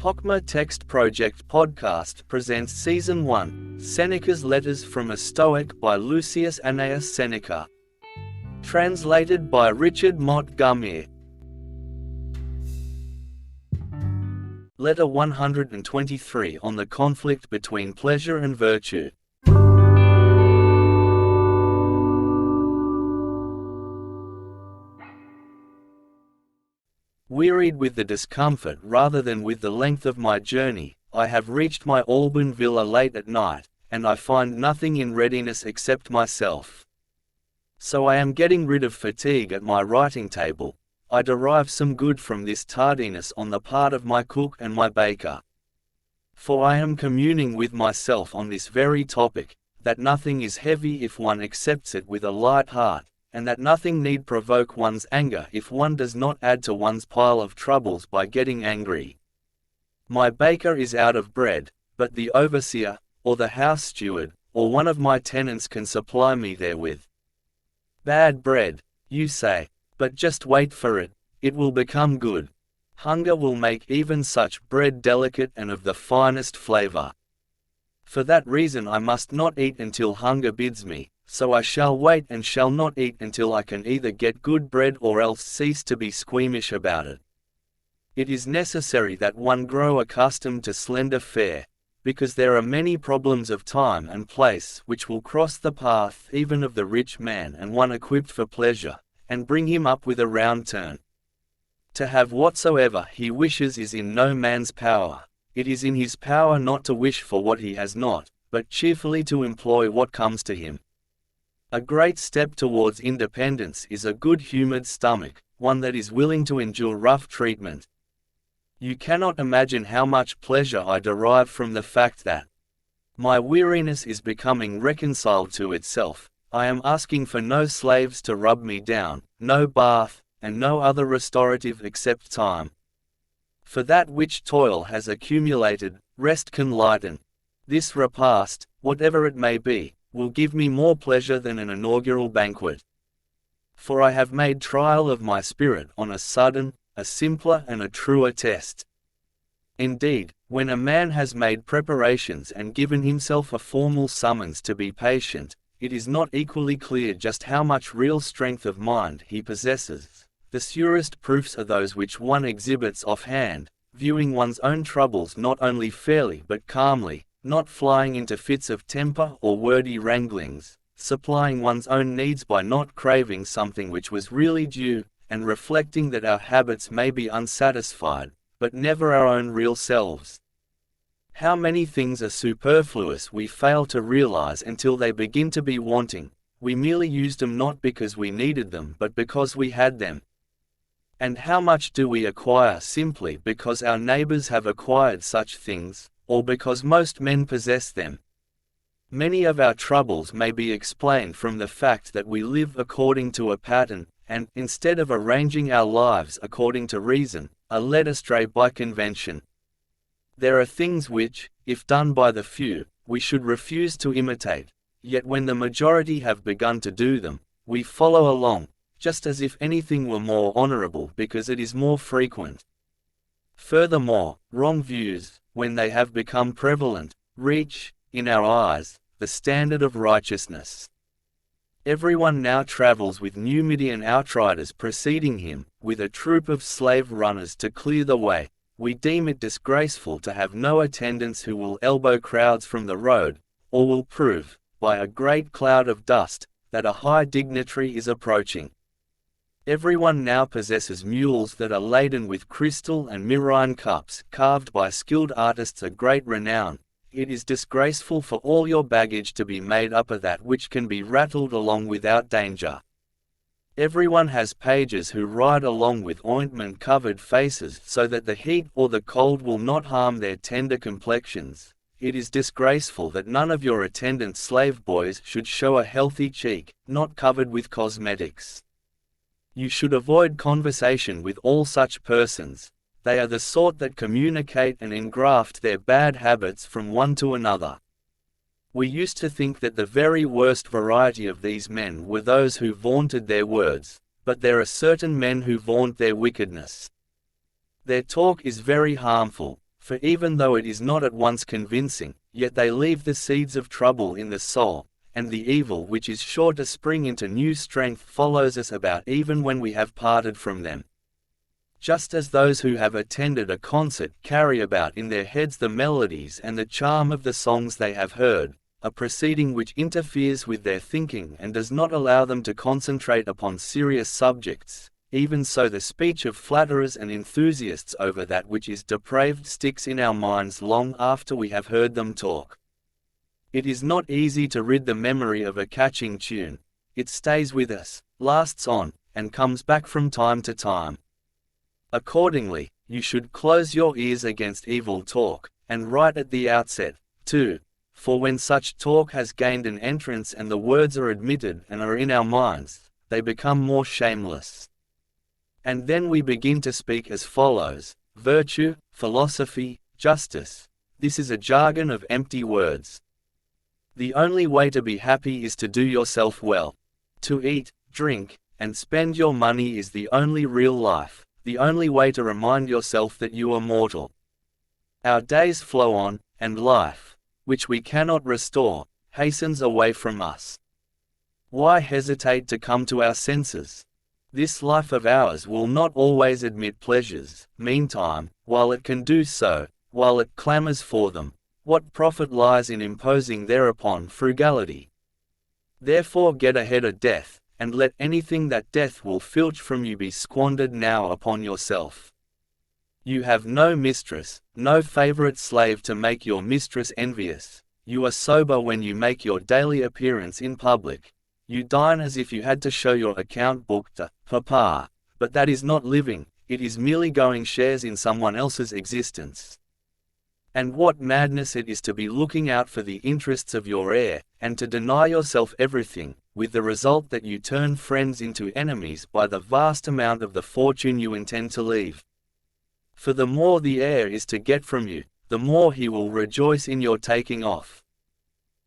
Hochma Text Project Podcast presents Season 1, Seneca's Letters from a Stoic by Lucius Annaeus Seneca. Translated by Richard Montgomery. Letter 123 on the conflict between pleasure and virtue. Wearied with the discomfort rather than with the length of my journey, I have reached my Alban villa late at night, and I find nothing in readiness except myself. So I am getting rid of fatigue at my writing table. I derive some good from this tardiness on the part of my cook and my baker. For I am communing with myself on this very topic, that nothing is heavy if one accepts it with a light heart, and that nothing need provoke one's anger if one does not add to one's pile of troubles by getting angry. My baker is out of bread, but the overseer, or the house steward, or one of my tenants can supply me therewith. Bad bread, you say, but just wait for it, it will become good. Hunger will make even such bread delicate and of the finest flavor. For that reason I must not eat until hunger bids me, so I shall wait and shall not eat until I can either get good bread or else cease to be squeamish about it. It is necessary that one grow accustomed to slender fare, because there are many problems of time and place which will cross the path even of the rich man and one equipped for pleasure, and bring him up with a round turn. To have whatsoever he wishes is in no man's power. It is in his power not to wish for what he has not, but cheerfully to employ what comes to him. A great step towards independence is a good-humored stomach, one that is willing to endure rough treatment. You cannot imagine how much pleasure I derive from the fact that my weariness is becoming reconciled to itself. I am asking for no slaves to rub me down, no bath, and no other restorative except time. For that which toil has accumulated, rest can lighten. This repast, whatever it may be, will give me more pleasure than an inaugural banquet. For I have made trial of my spirit on a sudden, a simpler and a truer test. Indeed, when a man has made preparations and given himself a formal summons to be patient, it is not equally clear just how much real strength of mind he possesses. The surest proofs are those which one exhibits offhand, viewing one's own troubles not only fairly but calmly, not flying into fits of temper or wordy wranglings, supplying one's own needs by not craving something which was really due, and reflecting that our habits may be unsatisfied, but never our own real selves. How many things are superfluous we fail to realize until they begin to be wanting. We merely used them not because we needed them but because we had them. And how much do we acquire simply because our neighbors have acquired such things, or because most men possess them? Many of our troubles may be explained from the fact that we live according to a pattern, and, instead of arranging our lives according to reason, are led astray by convention. There are things which, if done by the few, we should refuse to imitate, yet when the majority have begun to do them, we follow along, just as if anything were more honorable because it is more frequent. Furthermore, wrong views, when they have become prevalent, reach, in our eyes, the standard of righteousness. Everyone now travels with Numidian outriders preceding him, with a troop of slave runners to clear the way. We deem it disgraceful to have no attendants who will elbow crowds from the road, or will prove, by a great cloud of dust, that a high dignitary is approaching. Everyone now possesses mules that are laden with crystal and myrrhine cups carved by skilled artists of great renown. It is disgraceful for all your baggage to be made up of that which can be rattled along without danger. Everyone has pages who ride along with ointment-covered faces so that the heat or the cold will not harm their tender complexions. It is disgraceful that none of your attendant slave boys should show a healthy cheek, not covered with cosmetics. You should avoid conversation with all such persons. They are the sort that communicate and engraft their bad habits from one to another. We used to think that the very worst variety of these men were those who vaunted their words, but there are certain men who vaunt their wickedness. Their talk is very harmful, For even though it is not at once convincing, yet they leave the seeds of trouble in the soul, and the evil which is sure to spring into new strength follows us about even when we have parted from them. Just as those who have attended a concert carry about in their heads the melodies and the charm of the songs they have heard, a proceeding which interferes with their thinking and does not allow them to concentrate upon serious subjects, even so the speech of flatterers and enthusiasts over that which is depraved sticks in our minds long after we have heard them talk. It is not easy to rid the memory of a catching tune. It stays with us, lasts on, and comes back from time to time. Accordingly, you should close your ears against evil talk, and right at the outset, too, for when such talk has gained an entrance and the words are admitted and are in our minds, they become more shameless. And then we begin to speak as follows: virtue, philosophy, justice. This is a jargon of empty words. The only way to be happy is to do yourself well. To eat, drink, and spend your money is the only real life, the only way to remind yourself that you are mortal. Our days flow on, and life, which we cannot restore, hastens away from us. Why hesitate to come to our senses? This life of ours will not always admit pleasures. Meantime, while it can do so, while it clamors for them, what profit lies in imposing thereupon frugality? Therefore get ahead of death, and let anything that death will filch from you be squandered now upon yourself. You have no mistress, no favorite slave to make your mistress envious. You are sober when you make your daily appearance in public. You dine as if you had to show your account book to Papa, but that is not living, it is merely going shares in someone else's existence. And what madness it is to be looking out for the interests of your heir, and to deny yourself everything, with the result that you turn friends into enemies by the vast amount of the fortune you intend to leave. For the more the heir is to get from you, the more he will rejoice in your taking off.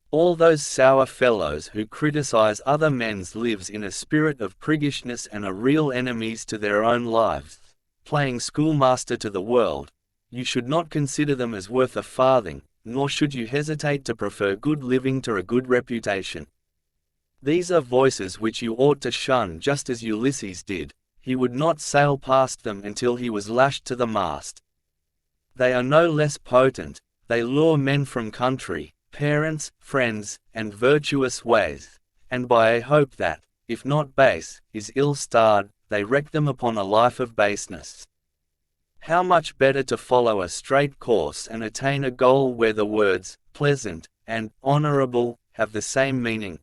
All those sour fellows who criticize other men's lives in a spirit of priggishness and are real enemies to their own lives, playing schoolmaster to the world, you should not consider them as worth a farthing, nor should you hesitate to prefer good living to a good reputation. These are voices which you ought to shun just as Ulysses did. He would not sail past them until he was lashed to the mast. They are no less potent, they lure men from country, parents, friends, and virtuous ways, and by a hope that, if not base, is ill-starred, they wreck them upon a life of baseness. How much better to follow a straight course and attain a goal where the words, pleasant, and honorable, have the same meaning.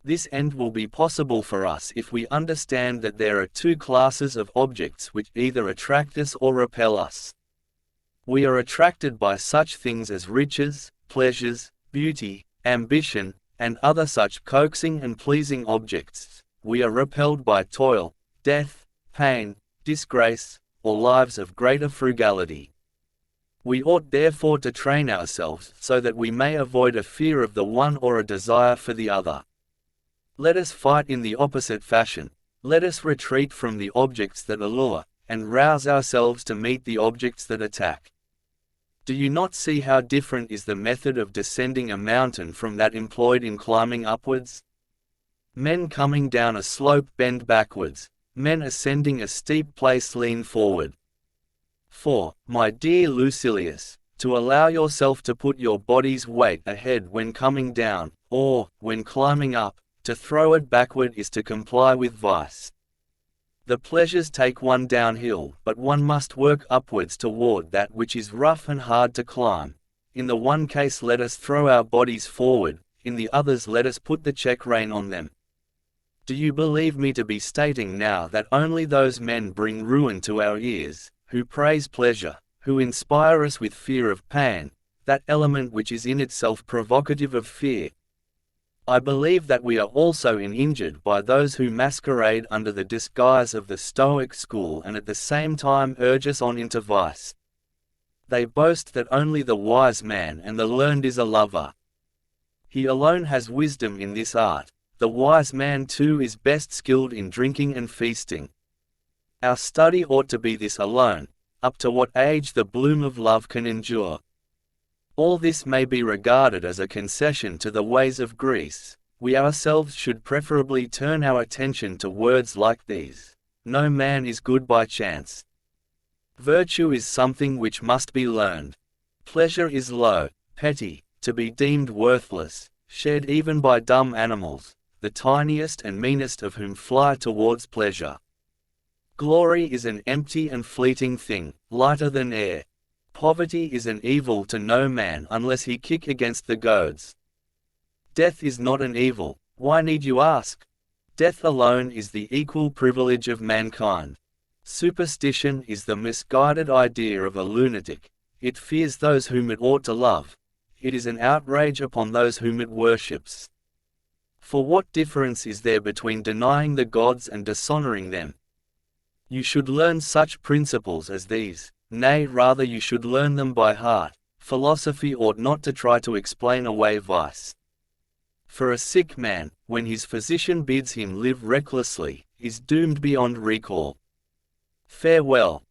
This end will be possible for us if we understand that there are two classes of objects which either attract us or repel us. We are attracted by such things as riches, pleasures, beauty, ambition, and other such coaxing and pleasing objects. We are repelled by toil, death, pain, disgrace, or lives of greater frugality. We ought therefore to train ourselves so that we may avoid a fear of the one or a desire for the other. Let us fight in the opposite fashion. Let us retreat from the objects that allure, and rouse ourselves to meet the objects that attack. Do you not see how different is the method of descending a mountain from that employed in climbing upwards? Men coming down a slope bend backwards, men ascending a steep place lean forward. For, my dear Lucilius, to allow yourself to put your body's weight ahead when coming down, or, when climbing up, to throw it backward is to comply with vice. The pleasures take one downhill, but one must work upwards toward that which is rough and hard to climb. In the one case let us throw our bodies forward, in the others let us put the check rein on them. Do you believe me to be stating now that only those men bring ruin to our ears, who praise pleasure, who inspire us with fear of pain, that element which is in itself provocative of fear? I believe that we are also injured by those who masquerade under the disguise of the Stoic school and at the same time urge us on into vice. They boast that only the wise man and the learned is a lover. He alone has wisdom in this art. The wise man too is best skilled in drinking and feasting. Our study ought to be this alone, up to what age the bloom of love can endure. All this may be regarded as a concession to the ways of Greece. We ourselves should preferably turn our attention to words like these. No man is good by chance. Virtue is something which must be learned. Pleasure is low, petty, to be deemed worthless, shared even by dumb animals, the tiniest and meanest of whom fly towards pleasure. Glory is an empty and fleeting thing, lighter than air. Poverty is an evil to no man unless he kick against the goads. Death is not an evil, why need you ask? Death alone is the equal privilege of mankind. Superstition is the misguided idea of a lunatic. It fears those whom it ought to love. It is an outrage upon those whom it worships. For what difference is there between denying the gods and dishonoring them? You should learn such principles as these, nay, rather you should learn them by heart. Philosophy ought not to try to explain away vice. For a sick man, when his physician bids him live recklessly, is doomed beyond recall. Farewell.